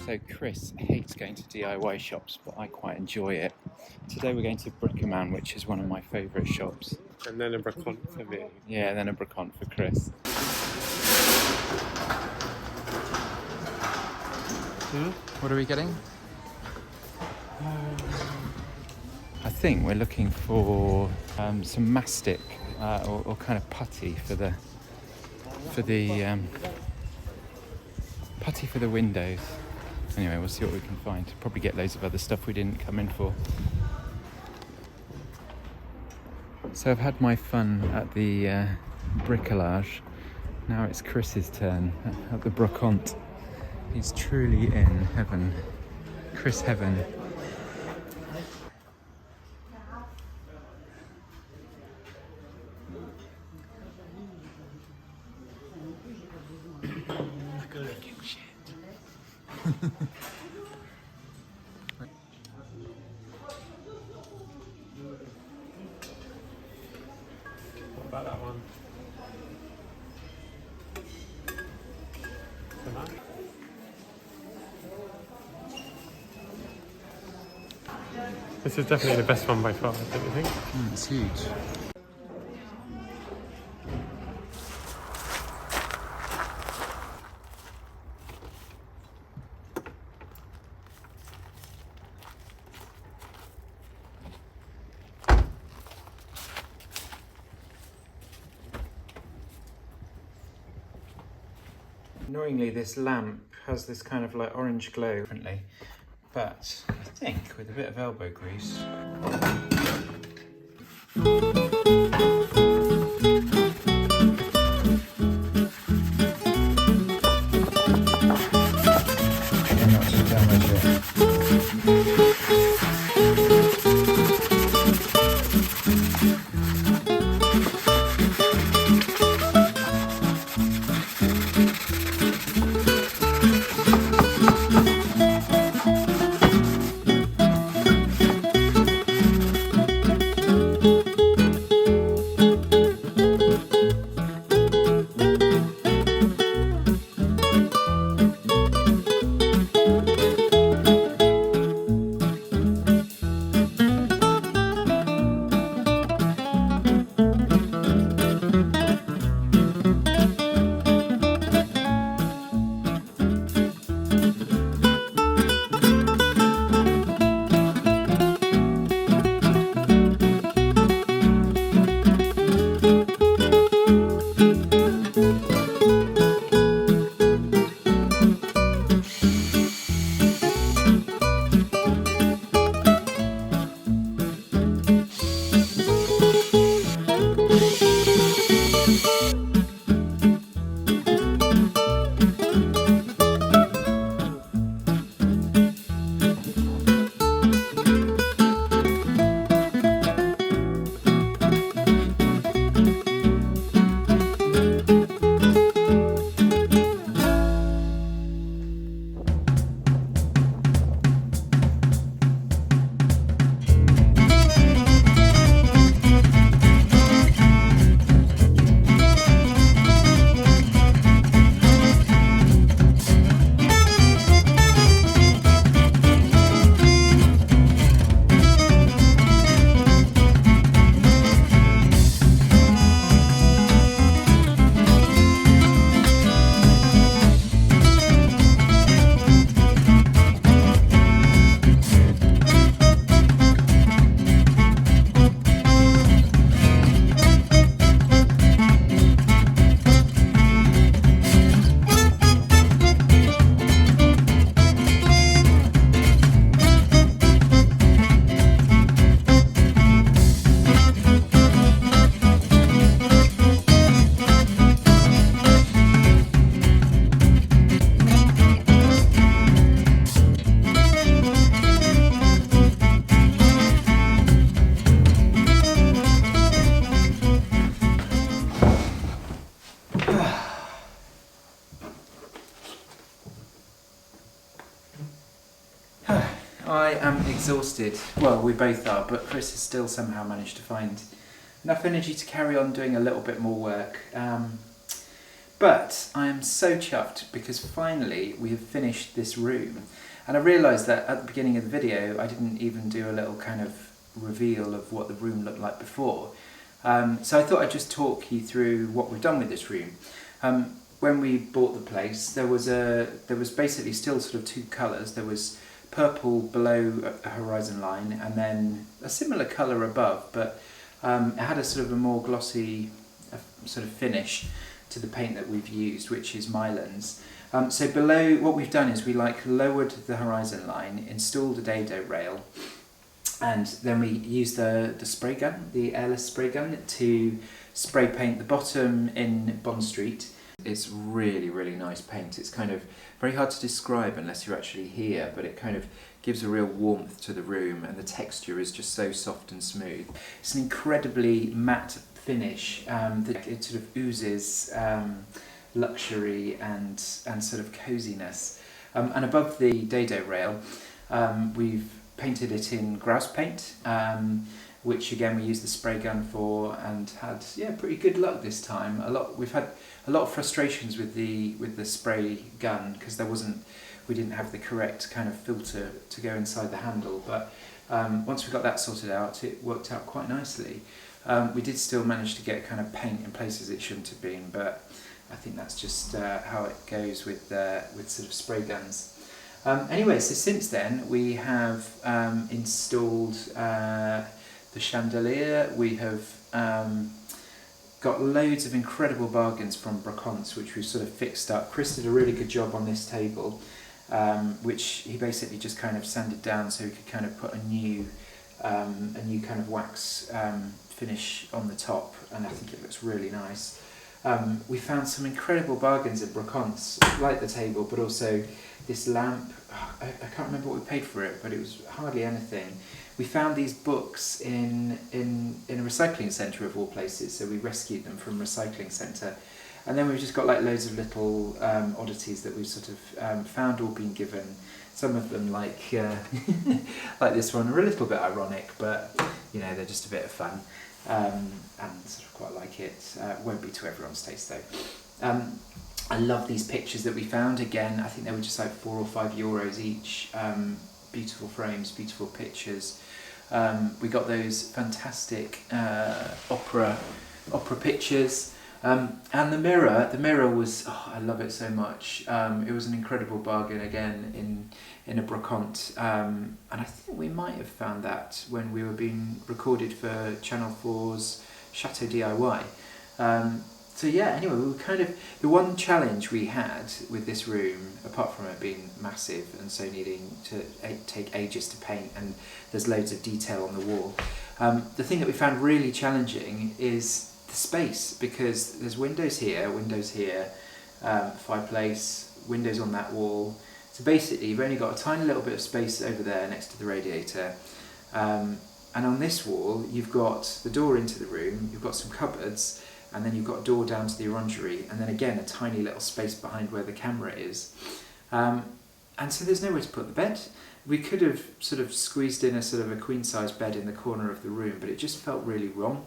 So Chris hates going to DIY shops, but I quite enjoy it. Today we're going to Brocante, which is one of my favourite shops. And then a Brocante for me. Yeah, then a Brocante for Chris. What are we getting? I think we're looking for some mastic or kind of putty for the putty for the windows. Anyway, we'll see what we can find. Probably get loads of other stuff we didn't come in for. So I've had my fun at the bricolage. Now it's Chris's turn at the Brocante. He's truly in heaven. Chris heaven. What about that one? This is definitely the best one by far, don't you think? It's huge. Annoyingly, this lamp has this kind of like orange glow differently, but I think with a bit of elbow grease. Not to damage it. I am exhausted. Well, we both are, but Chris has still somehow managed to find enough energy to carry on doing a little bit more work. But I am so chuffed because finally we have finished this room. And I realised that at the beginning of the video I didn't even do a little kind of reveal of what the room looked like before. So I thought I'd just talk you through what we've done with this room. When we bought the place, there was basically still sort of two colours. There was purple below a horizon line and then a similar colour above, but it had a sort of a more glossy sort of finish to the paint that we've used, which is Mylands. So below, what we've done is we lowered the horizon line, installed a dado rail, and then we used the spray gun, the airless spray gun, to spray paint the bottom in Bond Street. It's really, really nice paint. It's kind of very hard to describe unless you're actually here, but it kind of gives a real warmth to the room, and the texture is just so soft and smooth. It's an incredibly matte finish. It sort of oozes luxury and sort of coziness. And above the dado rail, we've painted it in grouse paint, which again we used the spray gun for, and had pretty good luck this time. We've had a lot of frustrations with the spray gun because we didn't have the correct kind of filter to go inside the handle, but once we got that sorted out, it worked out quite nicely. We did still manage to get kind of paint in places it shouldn't have been, but I think that's just how it goes with sort of spray guns. Anyway, so since then we have installed the chandelier. We have got loads of incredible bargains from Brocante, which we've sort of fixed up. Chris did a really good job on this table, which he basically just kind of sanded down so he could kind of put a new kind of wax finish on the top, and I think it looks really nice. We found some incredible bargains at Brocante, like the table, but also this lamp. I can't remember what we paid for it, but it was hardly anything. We found these books in a recycling centre of all places, so we rescued them from a recycling centre. And then we've just got loads of little oddities that we've sort of found or been given. Some of them, like this one, are a little bit ironic, but they're just a bit of fun, and sort of quite like it. Won't be to everyone's taste though. I love these pictures that we found. Again, I think they were just like €4 or €5 each. Beautiful frames, beautiful pictures. We got those fantastic opera pictures. And the mirror was, I love it so much. It was an incredible bargain again in a Brocante, and I think we might have found that when we were being recorded for Channel 4's Chateau DIY. So yeah, anyway, we were kind of, the one challenge we had with this room, apart from it being massive and so needing to take ages to paint, and there's loads of detail on the wall, the thing that we found really challenging is the space, because there's windows here, fireplace, windows on that wall. So basically you've only got a tiny little bit of space over there next to the radiator, and on this wall you've got the door into the room, you've got some cupboards, and then you've got a door down to the orangery, and then again a tiny little space behind where the camera is. And so there's nowhere to put the bed. We could have sort of squeezed in a sort of a queen size bed in the corner of the room, but it just felt really wrong.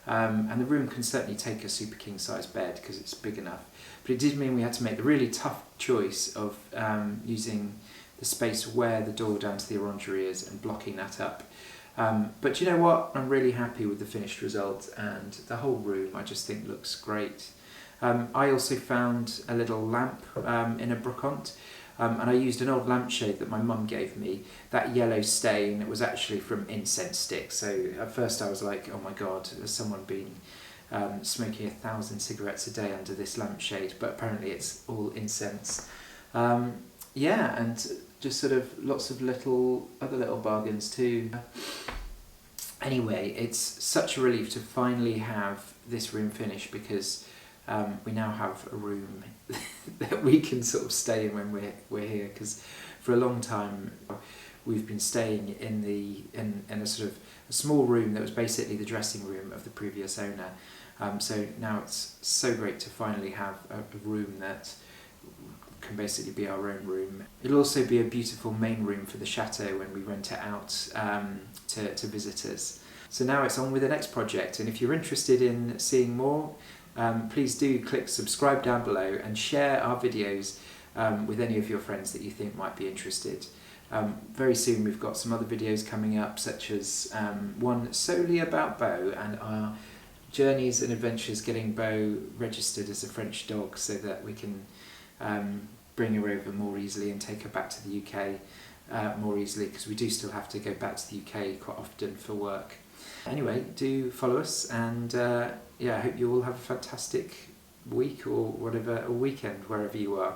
And the room can certainly take a super king size bed because it's big enough, but it did mean we had to make the really tough choice of using the space where the door down to the orangery is and blocking that up. But you know what, I'm really happy with the finished result, and the whole room I just think looks great. I also found a little lamp in a Brocante, and I used an old lampshade that my mum gave me. That yellow stain was actually from incense sticks, so at first I was like, oh my god, has someone been smoking 1,000 cigarettes a day under this lampshade? But apparently it's all incense. Yeah, and just sort of lots of other little bargains too. Anyway, it's such a relief to finally have this room finished, because we now have a room that we can sort of stay in when we're here, because for a long time we've been staying in a sort of a small room that was basically the dressing room of the previous owner. So now it's so great to finally have a room that can basically be our own room. It'll also be a beautiful main room for the chateau when we rent it out to visitors. So now it's on with the next project, and if you're interested in seeing more, please do click subscribe down below and share our videos with any of your friends that you think might be interested. Very soon we've got some other videos coming up, such as one solely about Bo and our journeys and adventures getting Bo registered as a French dog so that we can bring her over more easily and take her back to the UK more easily, because we do still have to go back to the UK quite often for work. Anyway, do follow us, and I hope you all have a fantastic week or whatever, or weekend wherever you are.